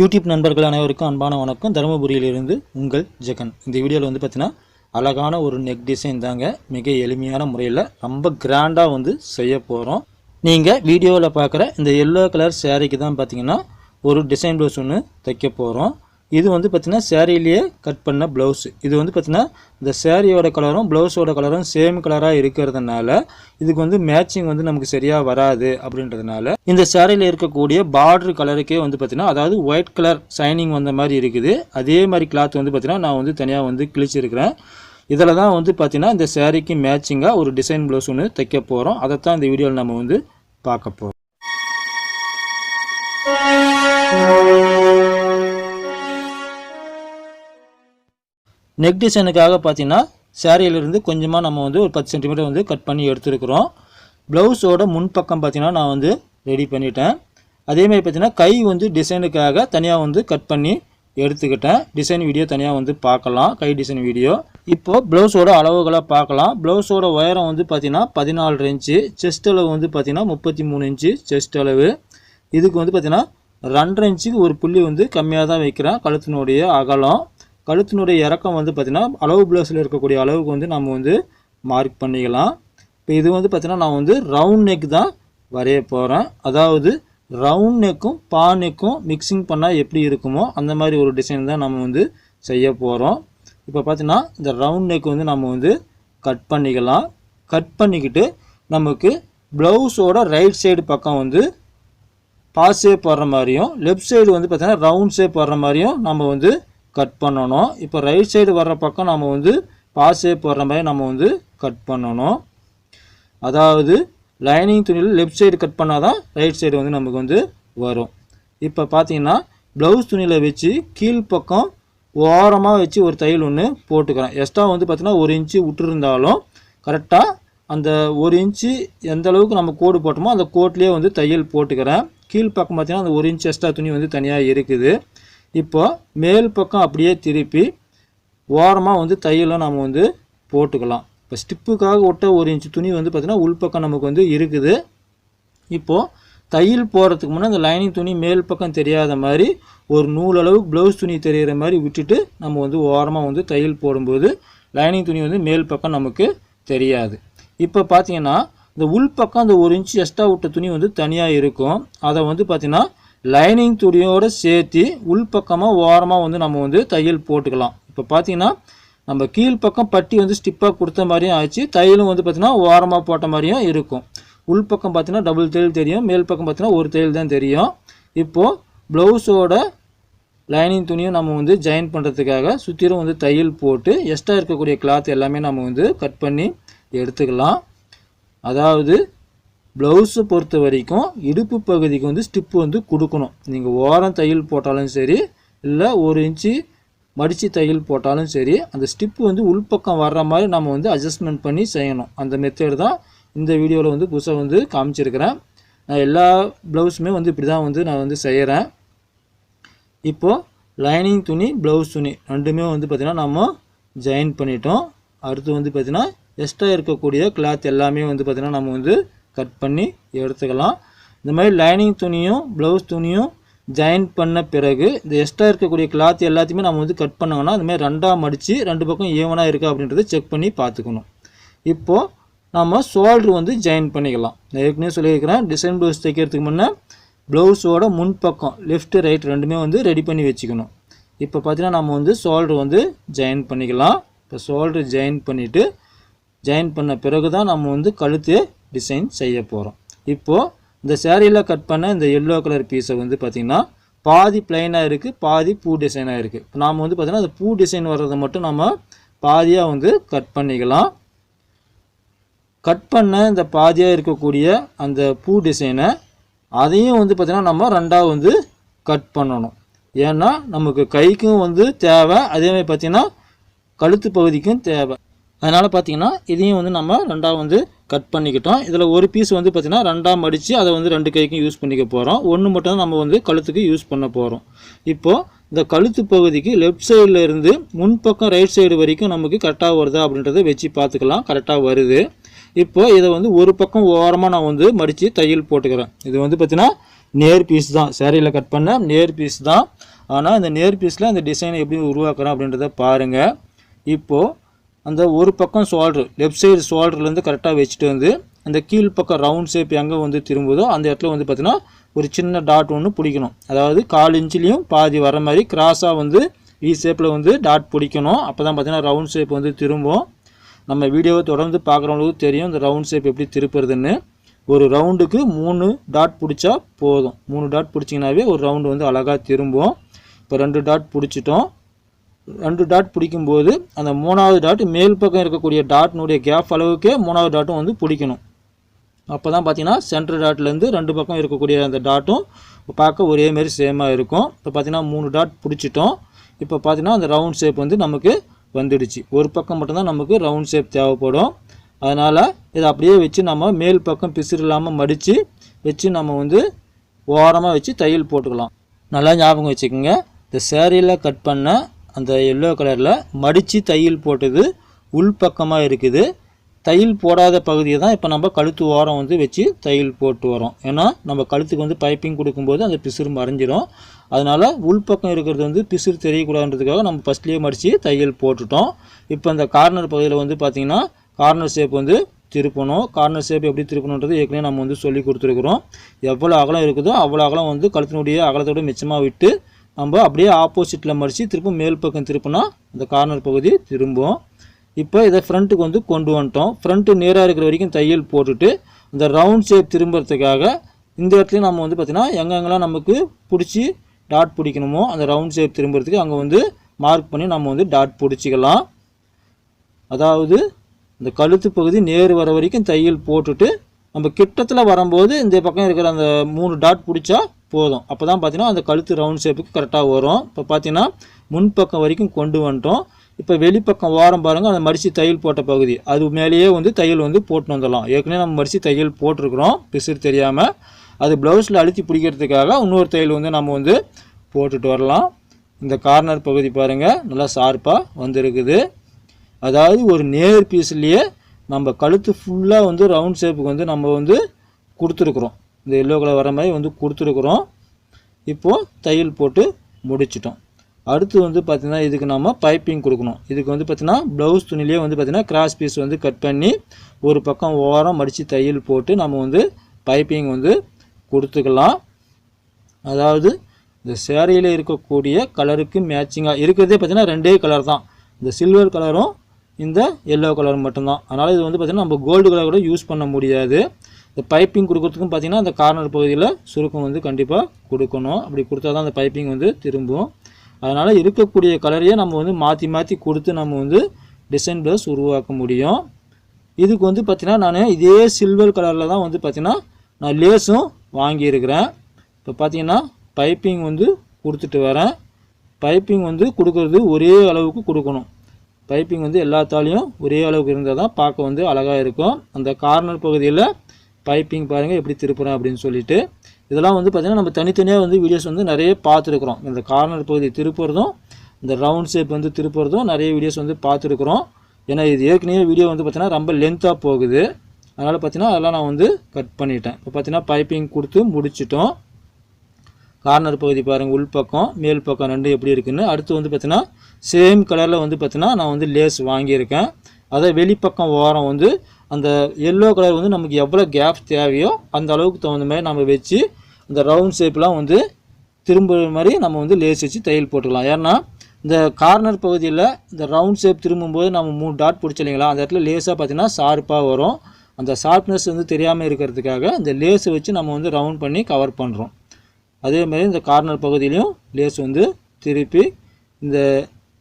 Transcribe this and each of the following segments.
YouTube நண்பர்கள் அனைவருக்கும் அன்பான வணக்கம். தருமபுரியிலிருந்து உங்கள் ஜெகன். இந்த வீடியோவில் வந்து பார்த்தீங்கன்னா அழகான ஒரு நெக் டிசைன் தாங்க. மிக எளிமையான முறையில் ரொம்ப கிராண்டாக செய்ய போகிறோம். நீங்கள் வீடியோவில் பார்க்குற இந்த எல்லோ கலர் சேரீக்கு தான் பார்த்தீங்கன்னா ஒரு டிசைன் ப்ளவுஸ் ஒன்று தைக்க போகிறோம். இது பார்த்தீங்கன்னா சேரீலேயே கட் பண்ண ப்ளவுஸ். இது பார்த்தீங்கன்னா இந்த சேரீயோட கலரும் ப்ளவுஸோட கலரும் சேம் கலராக இருக்கிறதுனால இதுக்கு மேட்சிங் நமக்கு சரியாக வராது. அப்படின்றதுனால இந்த சேரீயில் இருக்கக்கூடிய பார்டர் கலருக்கே பார்த்தீங்கன்னா அதாவது ஒயிட் கலர் ஷைனிங் வந்த மாதிரி இருக்குது. அதே மாதிரி கிளாத் பார்த்தீங்கன்னா நான் தனியாக கிழிச்சிருக்கிறேன். இதில் தான் பார்த்தீங்கன்னா இந்த சேரீக்கு மேட்சிங்காக ஒரு டிசைன் ப்ளவுஸ் ஒன்று தைக்க போகிறோம். அதைத்தான் இந்த வீடியோவில் நம்ம பார்க்க போகிறோம். நெக் டிசைனுக்காக பார்த்தீங்கன்னா சேரீயிலிருந்து கொஞ்சமாக நம்ம ஒரு 10 சென்டிமீட்டர் கட் பண்ணி எடுத்துருக்குறோம். ப்ளவுஸோட முன்பக்கம் பார்த்தீங்கன்னா நான் ரெடி பண்ணிட்டேன். அதேமாதிரி பார்த்தீங்கன்னா கை டிசைனுக்காக தனியாக கட் பண்ணி எடுத்துக்கிட்டேன். டிசைன் வீடியோ தனியாக பார்க்கலாம், கை டிசைன் வீடியோ. இப்போது ப்ளவுஸோட அளவுகளை பார்க்கலாம். ப்ளவுஸோட உயரம் பார்த்தீங்கன்னா 14 இன்ச்சு, செஸ்ட் அளவு பார்த்தீங்கன்னா 33 இன்ச்சு செஸ்ட் அளவு. இதுக்கு பார்த்தீங்கன்னா 2.5 இன்ச்சுக்கு ஒரு புள்ளி கம்மியாக தான் வைக்கிறேன். கழுத்தினுடைய அகலம், கழுத்தினுடைய இறக்கம் பார்த்தீங்கன்னா அளவு ப்ளவுஸில் இருக்கக்கூடிய அளவுக்கு நம்ம மார்க் பண்ணிக்கலாம். இப்போ இது பார்த்தீங்கன்னா நான் ரவுண்ட் நெக் தான் வரைய போகிறேன். அதாவது ரவுண்ட் நெக்கும் பா நெக்கும் மிக்சிங் பண்ணால் எப்படி இருக்குமோ அந்த மாதிரி ஒரு டிசைன் தான் நம்ம செய்ய போகிறோம். இப்போ பார்த்தீங்கன்னா இந்த ரவுண்ட் நெக் நம்ம கட் பண்ணிக்கலாம். கட் பண்ணிக்கிட்டு நமக்கு ப்ளவுஸோட ரைட் சைடு பக்கம் பா ஷேப் வர்ற மாதிரியும் லெஃப்ட் சைடு பார்த்தீங்கன்னா ரவுண்ட் ஷேப் வர்ற மாதிரியும் நம்ம கட் பண்ணணும். இப்போ ரைட் சைடு வர்ற பக்கம் நம்ம பா ஷேப் வர்ற மாதிரி நம்ம கட் பண்ணணும். அதாவது லைனிங் துணியில் லெஃப்ட் சைடு கட் பண்ணால் தான் ரைட் சைடு நமக்கு வரும். இப்போ பார்த்தீங்கன்னா ப்ளவுஸ் துணியில் வச்சு கீழ்ப்பக்கம் ஓரமாக வச்சு ஒரு தையல் ஒன்று போட்டுக்கிறேன். எக்ஸ்ட்ரா பார்த்தீங்கன்னா 1 இன்ச்சு விட்டுருந்தாலும் கரெக்டாக அந்த 1 இன்ச்சு எந்த அளவுக்கு நம்ம கோடு போட்டோமோ அந்த கோட்லேயே தையல் போட்டுக்கிறேன். கீழ்ப்பக்கம் பார்த்தீங்கன்னா அந்த 1 இன்ச் எக்ஸ்ட்ரா துணி தனியாக இருக்குது. இப்போ மேல் பக்கம் அப்படியே திருப்பி ஓரமாக தையலை நம்ம போட்டுக்கலாம். இப்போ ஸ்டிப்புக்காக ஒட்ட 1 இன்ச்சு துணி பார்த்திங்கன்னா உள்பக்கம் நமக்கு இருக்குது. இப்போது தையல் போகிறதுக்கு முன்னே அந்த லைனிங் துணி மேல் பக்கம் தெரியாத மாதிரி ஒரு நூல் அளவுக்கு ப்ளவுஸ் துணி தெரிகிற மாதிரி விட்டுட்டு நம்ம ஓரமாக தையல் போடும்போது லைனிங் துணி மேல் பக்கம் நமக்கு தெரியாது. இப்போ பார்த்தீங்கன்னா இந்த உள்பக்கம் அந்த 1 இன்ச்சு எக்ஸ்ட்ரா விட்ட துணி தனியாக இருக்கும். அதை பார்த்திங்கன்னா லைனிங் துணியோடு சேர்த்து உள்பக்கமாக ஓரமாக நம்ம தையல் போட்டுக்கலாம். இப்போ பார்த்தீங்கன்னா நம்ம கீழ்ப்பக்கம் பட்டி ஸ்டிப்பாக கொடுத்த மாதிரியும் ஆச்சு, தையலும் பார்த்திங்கன்னா ஓரமாக போட்ட மாதிரியும் இருக்கும். உள்பக்கம் பார்த்தீங்கன்னா டபுள் தையல் தெரியும், மேல் பக்கம் பார்த்தீங்கன்னா ஒரு தையல் தான் தெரியும். இப்போது ப்ளவுஸோட லைனிங் துணியும் நம்ம ஜாயின் பண்ணுறதுக்காக சுற்றிலும் தையல் போட்டு எக்ஸ்ட்ரா இருக்கக்கூடிய கிளாத் எல்லாமே நம்ம கட் பண்ணி எடுத்துக்கலாம். அதாவது ப்ளவுஸை பொறுத்த வரைக்கும் இடுப்பு பகுதிக்கு ஸ்டிப்பு கொடுக்கணும். நீங்கள் ஓரம் தையல் போட்டாலும் சரி, இல்லை 1 இன்ச்சு மடித்து தையல் போட்டாலும் சரி, அந்த ஸ்டிப்பு உள்பக்கம் வர்ற மாதிரி நம்ம அட்ஜஸ்ட்மெண்ட் பண்ணி செய்யணும். அந்த மெத்தேடு தான் இந்த வீடியோவில் புதுசாக காமிச்சிருக்கிறேன். நான் எல்லா ப்ளவுஸுமே இப்படி தான் நான் செய்கிறேன். இப்போது லைனிங் துணி ப்ளவுஸ் துணி ரெண்டுமே பார்த்திங்கன்னா நம்ம ஜாயின் பண்ணிட்டோம். அடுத்து பார்த்திங்கன்னா எக்ஸ்ட்ரா இருக்கக்கூடிய கிளாத் எல்லாமே பார்த்திங்கன்னா நம்ம கட் பண்ணி எடுத்துக்கலாம். இந்த மாதிரி லைனிங் துணியும் ப்ளவுஸ் துணியும் ஜாயின் பண்ண பிறகு இந்த எக்ஸ்ட்ரா இருக்கக்கூடிய கிளாத் எல்லாத்தையுமே நம்ம கட் பண்ணோன்னா இந்த மாதிரி 2ஆக மடித்து 2 பக்கம் ஈவனாக இருக்கா அப்படின்றத செக் பண்ணி பார்த்துக்கணும். இப்போது நம்ம ஷோல்ட்ரு ஜாயின் பண்ணிக்கலாம். நான் ஏற்கனவே சொல்லியிருக்கிறேன், டிசைன் ப்ளவுஸ் தைக்கிறதுக்கு முன்னே ப்ளவுஸோட முன்பக்கம் லெஃப்ட்டு ரைட் ரெண்டுமே ரெடி பண்ணி வச்சுக்கணும். இப்போ பார்த்தீங்கன்னா நம்ம ஷோல்ட்ரு ஜாயின் பண்ணிக்கலாம். இப்போ ஷோல்ட்ரு ஜாயின் பண்ணிவிட்டு ஜாயின் பண்ண பிறகு தான் நம்ம கழுத்து டிசைன் செய்ய போகிறோம். இப்போது இந்த சேரீயில் கட் பண்ண இந்த எல்லோ கலர் பீஸை பார்த்திங்கன்னா பாதி பிளைனாக இருக்குது, பாதி பூ டிசைனாக இருக்குது. இப்போ நாம் பார்த்திங்கன்னா அந்த பூ டிசைன் வர்றதை மட்டும் நம்ம பாதியாக கட் பண்ணிக்கலாம். கட் பண்ண இந்த பாதியாக இருக்கக்கூடிய அந்த பூ டிசைனை அதையும் பார்த்திங்கன்னா நம்ம 2ஆக கட் பண்ணணும். ஏன்னா நமக்கு கைக்கும் தேவை, அதேமாதிரி பார்த்திங்கன்னா கழுத்து பகுதிக்கும் தேவை. அதனால் பார்த்திங்கன்னா இதையும் நம்ம 2ஆக கட் பண்ணிக்கிட்டோம். இதில் ஒரு பீஸ் பார்த்திங்கன்னா 2ஆக மடித்து அதை 2 கைக்கும் யூஸ் பண்ணிக்க போகிறோம். ஒன்று மட்டும் தான் நம்ம கழுத்துக்கு யூஸ் பண்ண போகிறோம். இப்போது இந்த கழுத்து பகுதிக்கு லெஃப்ட் சைடில் இருந்து முன்பக்கம் ரைட் சைடு வரைக்கும் நமக்கு கரெக்டாக வருதா அப்படின்றத வச்சு பார்த்துக்கலாம். கரெக்டாக வருது. இப்போது இதை ஒரு பக்கம் ஓரமாக நான் மடித்து தையல் போட்டுக்கிறேன். இது பார்த்திங்கன்னா நேர் பீஸ் தான், சேரீயில் கட் பண்ண நேர் பீஸ் தான். ஆனால் இந்த நேர் பீஸில் அந்த டிசைனை எப்படி உருவாக்குறோம் அப்படின்றத பாருங்கள். இப்போது அந்த ஒரு பக்கம் ஷோல்டர், லெஃப்ட் சைடு ஷோல்டர்லேருந்து கரெக்டாக வச்சுட்டு வந்து அந்த கீழ் பக்கம் ரவுண்ட் ஷேப் எங்கே வந்து திரும்புதோ அந்த இடத்துல வந்து பார்த்திங்கன்னா ஒரு சின்ன டாட் ஒன்று பிடிக்கணும். அதாவது 1/4 இன்ச்சிலையும் பாதி வர மாதிரி கிராஸாக வந்து வி ஷேப்பில் வந்து டாட் பிடிக்கணும். அப்போ தான் பார்த்திங்கன்னா ரவுண்ட் ஷேப் வந்து திரும்பும். நம்ம வீடியோவை தொடர்ந்து பார்க்குறவங்களுக்கு தெரியும் இந்த ரவுண்ட் ஷேப் எப்படி திருப்புறதுன்னு. ஒரு ரவுண்டுக்கு 3 டாட் பிடிச்சா போதும். 3 டாட் பிடிச்சிங்கனாவே ஒரு ரவுண்டு வந்து அழகாக திரும்பும். இப்போ 2 டாட் பிடிச்சிட்டோம். 2 டாட் பிடிக்கும்போது அந்த 3வது டாட் மேல் பக்கம் இருக்கக்கூடிய டாட்னுடைய கேப் அளவுக்கே 3வது டாட்டும் வந்து பிடிக்கணும். அப்போ தான் பார்த்தீங்கன்னா சென்டர் டாட்லேருந்து 2 பக்கம் இருக்கக்கூடிய அந்த டாட்டும் பார்க்க ஒரே மாதிரி சேமாக இருக்கும். இப்போ பார்த்தீங்கன்னா 3 டாட் பிடிச்சிட்டோம். இப்போ பார்த்தீங்கன்னா அந்த ரவுண்ட் ஷேப் வந்து நமக்கு வந்துடுச்சு. ஒரு பக்கம் மட்டும்தான் நமக்கு ரவுண்ட் ஷேப் தேவைப்படும். அதனால் இதை அப்படியே வச்சு நம்ம மேல் பக்கம் பிசுறு இல்லாமல் மடித்து வச்சு நம்ம வந்து ஓரமாக வச்சு தையல் போட்டுக்கலாம். நல்லா ஞாபகம் வச்சுக்கோங்க, இந்த சேரீயில் கட் பண்ண அந்த எல்லோ கலரில் மடித்து தையல் போட்டது உள் பக்கமாக இருக்குது. தையல் போடாத பகுதியை தான் இப்போ நம்ம கழுத்து ஓரம் வந்து வச்சு தையல் போட்டு வரோம். ஏன்னா நம்ம கழுத்துக்கு வந்து பைப்பிங் கொடுக்கும்போது அந்த பிசுறு மறைஞ்சிரும். அதனால் உள்பக்கம் இருக்கிறது வந்து பிசுறு தெரியக்கூடாதுன்றதுக்காக நம்ம ஃபஸ்ட்லேயே மடித்து தையல் போட்டுட்டோம். இப்போ இந்த கார்னர் பகுதியில் வந்து பார்த்திங்கன்னா கார்னர் ஷேப் வந்து திருப்பணும். கார்னர் ஷேப் எப்படி திருப்பணுன்றது ஏற்கனவே நம்ம வந்து சொல்லி கொடுத்துருக்குறோம். எவ்வளோ அகலம் இருக்குதோ அவ்வளோ அகலம் வந்து கழுத்தினுடைய அகலத்தோடு மிச்சமாக விட்டு நம்ம அப்படியே ஆப்போசிட்டில் மடித்து திரும்ப மேல் பக்கம் திருப்பினா அந்த கார்னர் பகுதி திரும்பும். இப்போ இதை ஃப்ரண்ட்டுக்கு வந்து கொண்டு வந்துட்டோம். ஃப்ரண்ட்டு நேராக இருக்கிற வரைக்கும் தையல் போட்டுட்டு இந்த ரவுண்ட் ஷேப் திரும்புறதுக்காக இந்த இடத்துலையும் நம்ம வந்து பார்த்திங்கன்னா எங்கெங்கெல்லாம் நமக்கு பிடிச்சி டாட் பிடிக்கணுமோ அந்த ரவுண்ட் ஷேப் திரும்புறதுக்கு அங்கே வந்து மார்க் பண்ணி நம்ம வந்து டாட் பிடிச்சிக்கலாம். அதாவது இந்த கழுத்து பகுதி நேர் வர வரைக்கும் தையல் போட்டுட்டு நம்ம கிட்டத்தில் வரும்போது இந்த பக்கம் இருக்கிற அந்த 3 டாட் பிடிச்சா போதும். அப்போ தான் பார்த்திங்கன்னா அந்த கழுத்து ரவுண்ட் ஷேப்புக்கு கரெக்டாக வரும். இப்போ பார்த்திங்கன்னா முன்பக்கம் வரைக்கும் கொண்டு வந்துட்டோம். இப்போ வெளிப்பக்கம் ஓரம் பாருங்கள், அந்த மடித்து தையல் போட்ட பகுதி அது மேலேயே வந்து தையல் வந்து போட்டு வந்துடலாம். ஏற்கனவே நம்ம மடித்து தையல் போட்டிருக்கிறோம் பிசுறு தெரியாமல். அது ப்ளவுஸில் அழுத்தி பிடிக்கிறதுக்காக இன்னொரு தையல் வந்து நம்ம வந்து போட்டுட்டு வரலாம். இந்த கார்னர் பகுதி பாருங்கள் நல்லா ஷார்ப்பாக வந்துருக்குது. அதாவது ஒரு நேர் பீஸ்லேயே நம்ம கழுத்து ஃபுல்லாக வந்து ரவுண்ட் ஷேப்புக்கு வந்து நம்ம வந்து கொடுத்துருக்குறோம். இந்த எல்லோ கலர் வர மாதிரி வந்து கொடுத்துருக்குறோம். இப்போது தையல் போட்டு முடிச்சிட்டோம். அடுத்து வந்து பார்த்திங்கன்னா இதுக்கு நம்ம பைப்பிங் கொடுக்கணும். இதுக்கு வந்து பார்த்திங்கன்னா ப்ளவுஸ் துணிலேயே வந்து பார்த்திங்கன்னா கிராஸ் பீஸ் வந்து கட் பண்ணி ஒரு பக்கம் ஓரம் மடித்து தையல் போட்டு நம்ம வந்து பைப்பிங் வந்து கொடுத்துக்கலாம். அதாவது இந்த சேரீயில் இருக்கக்கூடிய கலருக்கு மேட்சிங்காக இருக்கிறதே பார்த்திங்கன்னா 2 கலர் தான், இந்த சில்வர் கலரும் இந்த எல்லோ கலரும் மட்டும்தான். அதனால் இது வந்து பார்த்திங்கன்னா நம்ம கோல்டு கலர் கூட யூஸ் பண்ண முடியாது. இந்த பைப்பிங் கொடுக்குறதுக்கும் பார்த்திங்கன்னா அந்த கார்னர் பகுதியில் சுருக்கம் வந்து கண்டிப்பாக கொடுக்கணும். அப்படி கொடுத்தா தான் அந்த பைப்பிங் வந்து திரும்பும். அதனால் இருக்கக்கூடிய கலரையே நம்ம வந்து மாற்றி மாற்றி கொடுத்து நம்ம வந்து டிசைன் ப்ளவுஸ் உருவாக்க முடியும். இதுக்கு வந்து பார்த்திங்கன்னா நான் இதே சில்வர் கலரில் தான் வந்து பார்த்திங்கன்னா நான் லேஸும் வாங்கியிருக்கிறேன். இப்போ பார்த்திங்கன்னா பைப்பிங் வந்து கொடுத்துட்டு வரேன். பைப்பிங் வந்து கொடுக்குறது ஒரே அளவுக்கு கொடுக்கணும். பைப்பிங் வந்து எல்லாத்தாலையும் ஒரே அளவுக்கு இருந்தால் தான் பார்க்க வந்து அழகாக இருக்கும். அந்த கார்னர் பகுதியில் பைப்பிங் பாருங்கள் எப்படி திருப்புறேன் அப்படின்னு சொல்லிட்டு. இதெல்லாம் வந்து பார்த்திங்கன்னா நம்ம தனித்தனியாக வந்து வீடியோஸ் வந்து நிறைய பார்த்துருக்குறோம். இந்த கார்னர் பகுதி திருப்புறதும் இந்த ரவுண்ட் ஷேப் வந்து திருப்புறதும் நிறைய வீடியோஸ் வந்து பார்த்துருக்குறோம். ஏன்னா இது ஏற்கனவே வீடியோ வந்து பார்த்திங்கன்னா ரொம்ப லென்த்தாக போகுது. அதனால் பார்த்திங்கன்னா அதெல்லாம் நான் வந்து கட் பண்ணிட்டேன். இப்போ பார்த்திங்கன்னா பைப்பிங் கொடுத்து முடிச்சிட்டோம். கார்னர் பகுதி பாருங்கள், உள் பக்கம் மேல் பக்கம் 2 எப்படி இருக்குன்னு. அடுத்து வந்து பார்த்திங்கன்னா சேம் கலரில் வந்து பார்த்திங்கன்னா நான் வந்து லேஸ் வாங்கியிருக்கேன். அதை வெளிப்பக்கம் ஓரம் வந்து அந்த எல்லோ கலர் வந்து நமக்கு எவ்வளோ கேப் தேவையோ அந்த அளவுக்கு தகுந்த மாதிரி நம்ம வச்சு அந்த ரவுண்ட் ஷேப்லாம் வந்து திரும்புகிற மாதிரி நம்ம வந்து லேஸ் வச்சு தையல் போட்டுக்கலாம். ஏன்னா இந்த கார்னர் பகுதியில் இந்த ரவுண்ட் ஷேப் திரும்பும்போது நம்ம 3 டாட் பிடிச்ச இல்லைங்களா, அந்த இடத்துல லேஸாக பார்த்திங்கன்னா ஷார்ப்பாக வரும். அந்த ஷார்ப்னஸ் வந்து தெரியாமல் இருக்கிறதுக்காக இந்த லேஸை வச்சு நம்ம வந்து ரவுண்ட் பண்ணி கவர் பண்ணுறோம். அதேமாதிரி இந்த கார்னர் பகுதியிலையும் லேஸ் வந்து திருப்பி இந்த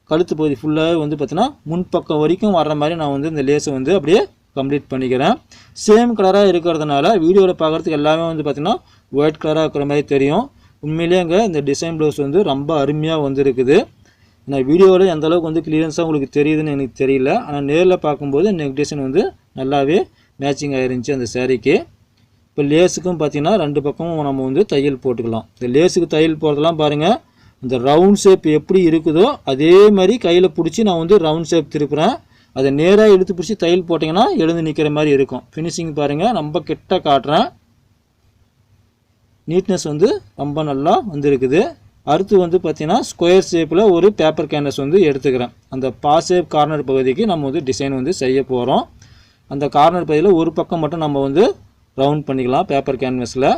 கழுத்து பகுதி ஃபுல்லாகவே வந்து பார்த்திங்கன்னா முன்பக்கம் வரைக்கும் வர்ற மாதிரி நான் வந்து இந்த லேஸை வந்து அப்படியே கம்ப்ளீட் பண்ணிக்கிறேன். சேம் கலராக இருக்கிறதுனால வீடியோவில் பார்க்குறதுக்கு எல்லாமே வந்து பார்த்திங்கன்னா ஒயிட் கலராக இருக்கிற மாதிரி தெரியும். உண்மையிலேயே அங்கே இந்த டிசைன் ப்ளவுஸ் வந்து ரொம்ப அருமையாக வந்துருக்குது. நான் வீடியோவில் எந்த அளவுக்கு வந்து கிளியரன்ஸாக உங்களுக்கு தெரியுதுன்னு எனக்கு தெரியல. ஆனால் நேரில் பார்க்கும்போது நெக் டிசைன் வந்து நல்லாவே மேட்சிங் ஆயிருந்துச்சு அந்த சேரீக்கு. இப்போ லேஸுக்கும் பார்த்திங்கன்னா 2 பக்கமும் நம்ம வந்து தையல் போட்டுக்கலாம். இந்த லேஸுக்கு தையல் போடுறதெல்லாம் பாருங்கள், இந்த ரவுண்ட் ஷேப் எப்படி இருக்குதோ அதே மாதிரி கையில் பிடிச்சி நான் வந்து ரவுண்ட் ஷேப் திருப்புறேன். அதை நேராக இழுத்து பிடிச்சி தையல் போட்டிங்கன்னா எழுந்து நிற்கிற மாதிரி இருக்கும். ஃபினிஷிங் பாருங்கள், ரொம்ப கிட்ட காட்டுறேன். நீட்னஸ் வந்து ரொம்ப நல்லா வந்திருக்குது. அடுத்து வந்து பார்த்திங்கன்னா ஸ்கொயர் ஷேப்பில் ஒரு பேப்பர் கேன்வஸ் வந்து எடுத்துக்கிறேன். அந்த பாஸ் ஷேப் கார்னர் பகுதிக்கு நம்ம வந்து டிசைன் வந்து செய்ய போகிறோம். அந்த கார்னர் பகுதியில் ஒரு பக்கம் மட்டும் நம்ம வந்து ரவுண்ட் பண்ணிக்கலாம் பேப்பர் கேன்வஸில்.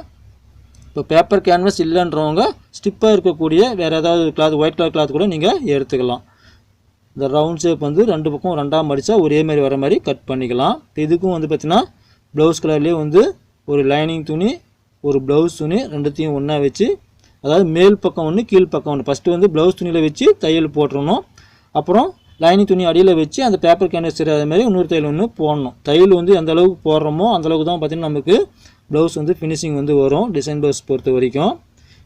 இப்போ பேப்பர் கேன்வஸ் இல்லைன்றவங்க ஸ்டிப்பாக இருக்கக்கூடிய வேறு ஏதாவது கிளாத், ஒயிட் கலர் கிளாத் கூட நீங்கள் எடுத்துக்கலாம். இந்த ரவுண்ட் ஷேப் வந்து ரெண்டு பக்கம் ரெண்டாக மடித்தா ஒரே மாதிரி வர மாதிரி கட் பண்ணிக்கலாம். இதுக்கும் வந்து பார்த்திங்கன்னா ப்ளவுஸ் கலர்லேயே வந்து ஒரு லைனிங் துணி, ஒரு ப்ளவுஸ் துணி ரெண்டுத்தையும் ஒன்றா வச்சு, அதாவது மேல் பக்கம் ஒன்று கீழ் பக்கம் ஒன்று, ஃபஸ்ட்டு வந்து ப்ளவுஸ் துணியில் வச்சு தையல் போட்டுறணும். அப்புறம் லைனிங் துணி அடியில் வச்சு அந்த பேப்பர் கேன்வஸ் தெரியாத மாதிரி இன்னொரு தையல் ஒன்று போடணும். தையல் வந்து எந்த அளவுக்கு போடுறோமோ அந்தளவுக்கு தான் பார்த்திங்கன்னா நமக்கு ப்ளவுஸ் வந்து ஃபினிஷிங் வந்து வரும், டிசைன் ப்ளவுஸ் பொறுத்த வரைக்கும்.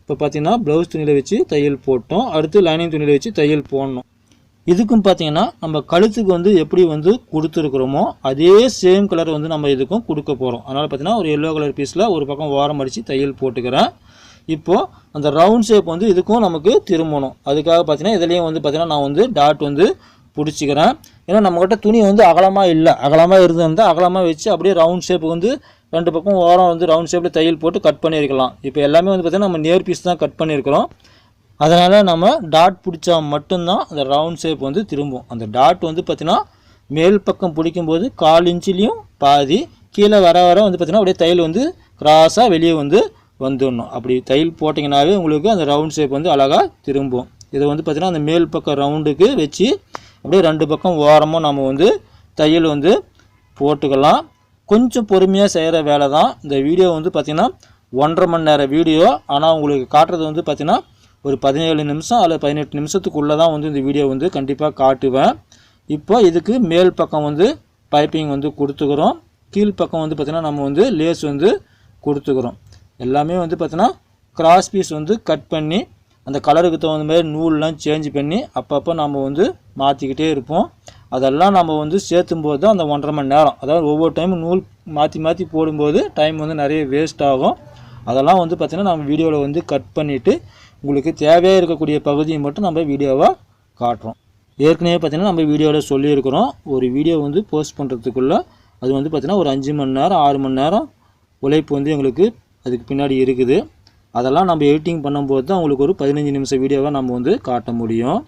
இப்போ பார்த்திங்கன்னா ப்ளவுஸ் துணியில் வச்சு தையல் போட்டோம். அடுத்து லைனிங் துணியில் வச்சு தையல் போடணும். இதுக்கும் பார்த்திங்கன்னா நம்ம கழுத்துக்கு வந்து எப்படி வந்து கொடுத்துருக்குறோமோ அதே சேம் கலர் வந்து நம்ம இதுக்கும் கொடுக்க போகிறோம். அதனால் பார்த்திங்கன்னா ஒரு எல்லோ கலர் பீஸில் ஒரு பக்கம் ஓரம் அடித்து தையல் போட்டுக்கிறேன். இப்போது அந்த ரவுண்ட் ஷேப் வந்து இதுக்கும் நமக்கு திரும்பணும். அதுக்காக பார்த்திங்கன்னா இதுலேயும் வந்து பார்த்திங்கன்னா நான் வந்து டாட் வந்து பிடிச்சிக்கிறேன். ஏன்னா நம்மக்கிட்ட துணி வந்து அகலமாக இல்லை, அகலமாக இருந்திருந்தால் அகலமாக வச்சு அப்படியே ரவுண்ட் ஷேப் வந்து ரெண்டு பக்கம் ஓரம் வந்து ரவுண்ட் ஷேப்பில் தையல் போட்டு கட் பண்ணியிருக்கலாம். இப்போ எல்லாமே வந்து பார்த்திங்கன்னா நம்ம நேர் பீஸ் தான் கட் பண்ணியிருக்கிறோம். அதனால் நம்ம டாட் பிடிச்சா மட்டும்தான் அந்த ரவுண்ட் ஷேப் வந்து திரும்பும். அந்த டாட் வந்து பார்த்திங்கன்னா மேல் பக்கம் பிடிக்கும்போது 1/4 இன்ச்சிலையும் பாதி, கீழே வர வந்து பார்த்திங்கன்னா அப்படியே தையல் வந்து கிராஸாக வெளியே வந்து வந்துடணும். அப்படி தையல் போட்டிங்கனாவே உங்களுக்கு அந்த ரவுண்ட் ஷேப் வந்து அழகாக திரும்பும். இதை வந்து பார்த்திங்கன்னா அந்த மேல் பக்கம் ரவுண்டுக்கு வச்சு அப்படியே ரெண்டு பக்கம் ஓரமாக நம்ம வந்து தையல் வந்து போட்டுக்கலாம். கொஞ்சம் பொறுமையாக செய்கிற வேலை தான். இந்த வீடியோ வந்து பார்த்திங்கன்னா 1.5 மணி நேரம் வீடியோ. ஆனால் உங்களுக்கு காட்டுறது வந்து பார்த்திங்கன்னா ஒரு 17 நிமிஷம் அல்லது 18 நிமிஷத்துக்குள்ளே தான் வந்து இந்த வீடியோ வந்து கண்டிப்பாக காட்டுவேன். இப்போ இதுக்கு மேல் பக்கம் வந்து பைப்பிங் வந்து கொடுத்துக்கிறோம், கீழ் பக்கம் வந்து பார்த்திங்கன்னா நம்ம வந்து லேஸ் வந்து கொடுத்துக்கிறோம். எல்லாமே வந்து பார்த்திங்கன்னா கிராஸ் பீஸ் வந்து கட் பண்ணி அந்த கலருக்கு தகுந்த மாதிரி நூல்லாம் சேஞ்ச் பண்ணி அப்பப்போ நம்ம வந்து மாற்றிக்கிட்டே இருப்போம். அதெல்லாம் நம்ம வந்து சேர்த்தும் போது தான் அந்த 1.5 மணி நேரம், அதாவது ஒவ்வொரு டைமும் நூல் மாற்றி போடும்போது டைம் வந்து நிறைய வேஸ்ட் ஆகும். அதெல்லாம் வந்து பார்த்திங்கன்னா நம்ம வீடியோவில் வந்து கட் பண்ணிவிட்டு உங்களுக்கு தேவையாக இருக்கக்கூடிய பகுதியை மட்டும் நம்ம வீடியோவாக காட்டுறோம். ஏற்கனவே பார்த்திங்கன்னா நம்ம வீடியோவில் சொல்லியிருக்கிறோம், ஒரு வீடியோ வந்து போஸ்ட் பண்ணுறதுக்குள்ளே அது வந்து பார்த்திங்கன்னா ஒரு 5 மணி நேரம் 6 மணி நேரம் உழைப்பு வந்து எங்களுக்கு அதுக்கு பின்னாடி இருக்குது. அதெல்லாம் நம்ம எடிட்டிங் பண்ணும்போது தான் உங்களுக்கு ஒரு 15 நிமிஷம் வீடியோவாக நம்ம வந்து காட்ட முடியும்.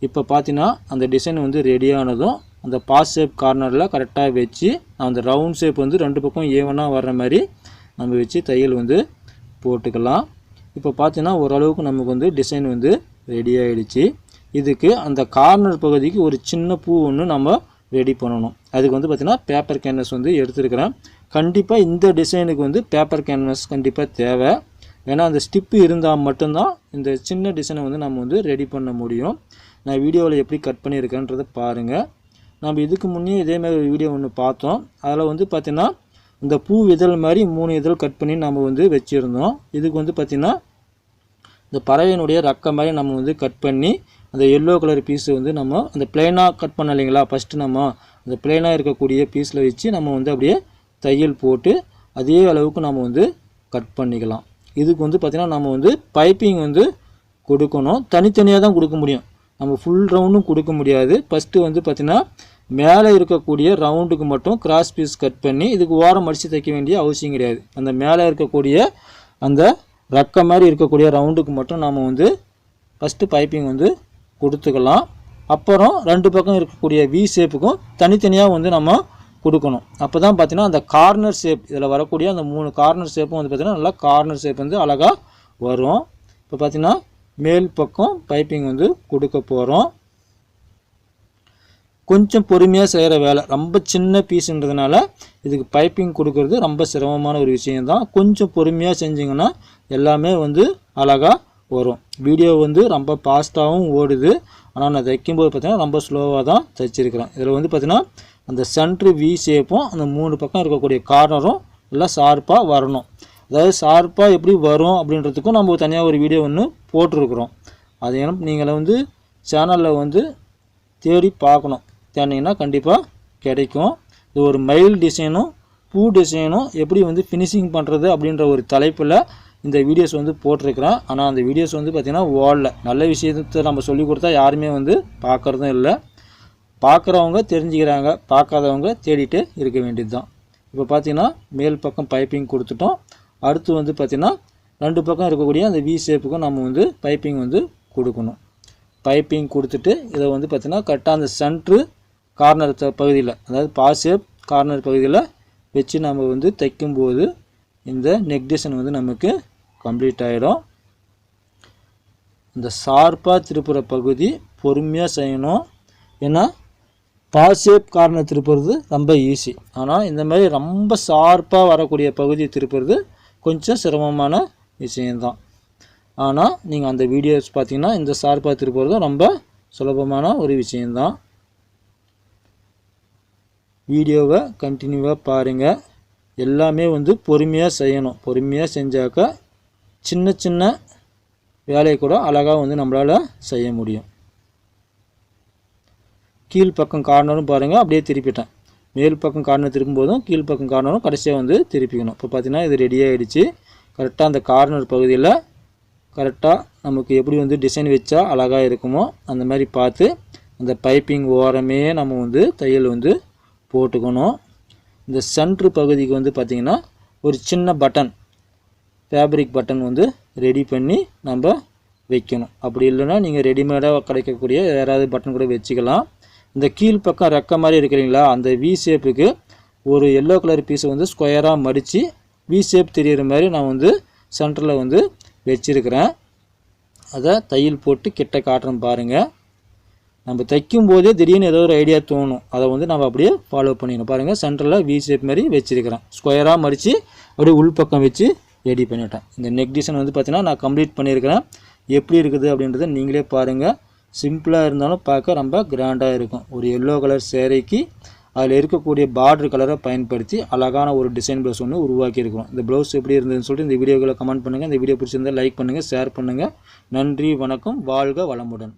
இப்போ பார்த்தீங்கன்னா அந்த டிசைன் வந்து ரெடியானதும் அந்த பாஸ் ஷேப் கார்னரில் கரெக்டாக வச்சு அந்த ரவுண்ட் ஷேப் வந்து ரெண்டு பக்கம் ஏவனாக வர்ற மாதிரி நம்ம வச்சு தையல் வந்து போட்டுக்கலாம். இப்போ பார்த்தீங்கன்னா ஓரளவுக்கு நமக்கு வந்து டிசைன் வந்து ரெடி ஆகிடுச்சு. இதுக்கு அந்த கார்னர் பகுதிக்கு ஒரு சின்ன பூ ஒன்று நம்ம ரெடி பண்ணணும். அதுக்கு வந்து பார்த்திங்கன்னா பேப்பர் கேன்வஸ் வந்து எடுத்துருக்கிறேன். கண்டிப்பாக இந்த டிசைனுக்கு வந்து பேப்பர் கேன்வஸ் கண்டிப்பாக தேவை. ஏன்னா அந்த ஸ்டிப்பு இருந்தால் மட்டும்தான் இந்த சின்ன டிசைனை வந்து நம்ம வந்து ரெடி பண்ண முடியும். நான் வீடியோவில் எப்படி கட் பண்ணியிருக்கேன்றதை பாருங்கள். நம்ம இதுக்கு முன்னே இதேமாதிரி ஒரு வீடியோ ஒன்று பார்த்தோம். அதில் வந்து பார்த்திங்கன்னா இந்த பூ இதழ் மாதிரி 3 இதழ் கட் பண்ணி நம்ம வந்து வச்சுருந்தோம். இதுக்கு வந்து பார்த்திங்கன்னா இந்த பறவையினுடைய ரக்க மாதிரி நம்ம வந்து கட் பண்ணி அந்த எல்லோ கலர் பீஸு வந்து நம்ம அந்த பிளைனாக கட் பண்ண இல்லைங்களா, ஃபஸ்ட்டு நம்ம அந்த பிளைனாக இருக்கக்கூடிய பீஸில் வச்சு நம்ம வந்து அப்படியே தையல் போட்டு அதே அளவுக்கு நம்ம வந்து கட் பண்ணிக்கலாம். இதுக்கு வந்து பார்த்திங்கன்னா நம்ம வந்து பைப்பிங் வந்து கொடுக்கணும். தனித்தனியாக தான் கொடுக்க முடியும், நம்ம ஃபுல் ரவுண்டும் கொடுக்க முடியாது. ஃபஸ்ட்டு வந்து பார்த்திங்கன்னா மேலே இருக்கக்கூடிய ரவுண்டுக்கு மட்டும் கிராஸ் பீஸ் கட் பண்ணி இதுக்கு ஓரம் அடித்து தைக்க வேண்டிய அவசியம் கிடையாது. அந்த மேலே இருக்கக்கூடிய அந்த ரக்க மாதிரி இருக்கக்கூடிய ரவுண்டுக்கு மட்டும் நம்ம வந்து ஃபஸ்ட்டு பைப்பிங் வந்து கொடுத்துக்கலாம். அப்புறம் ரெண்டு பக்கம் இருக்கக்கூடிய வி ஷேப்புக்கும் தனித்தனியாக வந்து நம்ம கொடுக்கணும். அப்போ தான் பார்த்திங்கன்னா அந்த கார்னர் ஷேப் இதில் வரக்கூடிய அந்த 3 கார்னர் ஷேப்பும் வந்து பார்த்திங்கன்னா நல்லா கார்னர் ஷேப் வந்து அழகாக வரும். இப்போ பார்த்திங்கன்னா மேல் பக்கம் பைப்பிங் வந்து கொடுக்க போகிறோம். கொஞ்சம் பொறுமையாக செய்கிற வேலை, ரொம்ப சின்ன பீஸுன்றதுனால இதுக்கு பைப்பிங் கொடுக்கறது ரொம்ப சிரமமான ஒரு விஷயந்தான். கொஞ்சம் பொறுமையாக செஞ்சிங்கன்னா எல்லாமே வந்து அழகாக வரும். வீடியோ வந்து ரொம்ப ஃபாஸ்ட்டாகவும் ஓடுது, ஆனால் நான் தைக்கும்போது பார்த்திங்கன்னா ரொம்ப ஸ்லோவாக தான் தைச்சிருக்கிறேன். இதில் வந்து பார்த்திங்கன்னா அந்த சென்ட்ரு வி ஷேப்பும் அந்த 3 பக்கம் இருக்கக்கூடிய கார்னரும் எல்லாம் ஷார்ப்பாக வரணும். அதாவது ஷார்ப்பாக எப்படி வரும் அப்படின்றதுக்கும் நம்ம தனியாக ஒரு வீடியோ ஒன்று போட்டிருக்கிறோம். அது ஏன்னா நீங்கள் வந்து சேனலில் வந்து தேடி பார்க்கணும், தேடிங்கன்னா கண்டிப்பாக கிடைக்கும். இது ஒரு மயில் டிசைனும் பூ டிசைனும் எப்படி வந்து ஃபினிஷிங் பண்ணுறது அப்படின்ற ஒரு தலைப்பில் இந்த வீடியோஸ் வந்து போட்டிருக்கிறேன். ஆனால் அந்த வீடியோஸ் வந்து பார்த்திங்கன்னா ஓடல. நல்ல விஷயத்தை நம்ம சொல்லிக் கொடுத்தா யாருமே வந்து பார்க்குறதும் இல்லை. பார்க்குறவங்க தெரிஞ்சுக்கிறாங்க, பார்க்காதவங்க தேடிட்டு இருக்க வேண்டியது தான். இப்போ பார்த்திங்கன்னா மேல் பக்கம் பைப்பிங் கொடுத்துட்டோம். அடுத்து வந்து பார்த்திங்கன்னா 2 பக்கம் இருக்கக்கூடிய அந்த வி ஷேப்புக்கும் நம்ம வந்து பைப்பிங் வந்து கொடுக்கணும். பைப்பிங் கொடுத்துட்டு இதை வந்து பார்த்திங்கன்னா கரெக்டாக அந்த சென்ட்ரு கார்னர் பகுதியில், அதாவது பாஸ் ஷேப் கார்னர் பகுதியில் வச்சு நம்ம வந்து தைக்கும்போது இந்த நெக் டிசைன் வந்து நமக்கு கம்ப்ளீட் ஆகிடும். இந்த ஷார்ப்பாக திருப்புற பகுதி பொறுமையாக செய்யணும். ஏன்னா பாஸ் ஷேப் கார்னர் திருப்புறது ரொம்ப ஈஸி. ஆனால் இந்த மாதிரி ரொம்ப ஷார்ப்பாக வரக்கூடிய பகுதி திருப்புறது கொஞ்சம் சிரமமான விஷயந்தான். ஆனால் நீங்கள் அந்த வீடியோஸ் பார்த்தீங்கன்னா இந்த ஷார்ப்பாக திருப்புறதும் ரொம்ப சுலபமான ஒரு விஷயந்தான். வீடியோவை கண்டினியூவாக பாருங்கள். எல்லாமே வந்து பொறுமையாக செய்யணும். பொறுமையாக செஞ்சாக்கா சின்ன சின்ன வேலையை கூட அழகாக வந்து நம்மளால் செய்ய முடியும். கீழ்ப்பக்கம் கார்னரும் பாருங்கள், அப்படியே திருப்பிட்டேன். மேல் பக்கம் கார்னர் திருப்பும்போதும் கீழ்ப்பக்கம் கார்னரும் கடைசியாக வந்து திருப்பிக்கணும். இப்போ பார்த்திங்கன்னா இது ரெடி ஆகிடுச்சு. கரெக்டாக அந்த கார்னர் பகுதியில் கரெக்டாக நமக்கு எப்படி வந்து டிசைன் வச்சா அழகாக இருக்குமோ அந்த மாதிரி பார்த்து அந்த பைப்பிங் ஓரமே நம்ம வந்து தையல் வந்து போட்டுக்கணும். இந்த சென்ட்ரு பகுதிக்கு வந்து பார்த்திங்கன்னா ஒரு சின்ன பட்டன், ஃபேப்ரிக் பட்டன் வந்து ரெடி பண்ணி நம்ம வைக்கணும். அப்படி இல்லைன்னா நீங்கள் ரெடிமேடாக கிடைக்கக்கூடிய யாராவது பட்டன் கூட வச்சுக்கலாம். இந்த கீழ்ப்பக்கம் ரெக்க மாதிரி இருக்கிறீங்களா, அந்த வி ஷேப்புக்கு ஒரு எல்லோ கலர் பீஸை வந்து ஸ்கொயராக மடித்து வி ஷேப் தெரிகிற மாதிரி நான் வந்து சென்டரில் வந்து வச்சுருக்கிறேன். அதை தையல் போட்டு கிட்ட காட்டுறேன் பாருங்கள். நம்ம தைக்கும் போதே திடீர்னு ஏதோ ஒரு ஐடியா தோணும், அதை வந்து நம்ம அப்படியே ஃபாலோ பண்ணிடணும். பாருங்கள், சென்டரில் வி ஷேப் மாதிரி வச்சுருக்கிறேன். ஸ்கொயராக மடித்து அப்படியே உள்பக்கம் வச்சு ரெடி பண்ணிட்டேன். இந்த நெக் டிசைன் வந்து பார்த்திங்கன்னா நான் கம்ப்ளீட் பண்ணியிருக்கிறேன். எப்படி இருக்குது அப்படின்றத நீங்களே பாருங்கள். சிம்பிளாக இருந்தாலும் பார்க்க ரொம்ப கிராண்டாக இருக்கும். ஒரு எல்லோ கலர் சேரீக்கு அதில் இருக்கக்கூடிய பார்டர் கலரை பயன்படுத்தி அழகான ஒரு டிசைன் ப்ளவுஸ் ஒன்று உருவாக்கியிருக்கிறோம். இந்த ப்ளவுஸ் எப்படி இருந்ததுன்னு சொல்லிட்டு இந்த வீடியோக்களை கமெண்ட் பண்ணுங்கள். இந்த வீடியோ பிடிச்சிருந்தால் லைக் பண்ணுங்கள், ஷேர் பண்ணுங்கள். நன்றி, வணக்கம், வாழ்க வளமுடன்.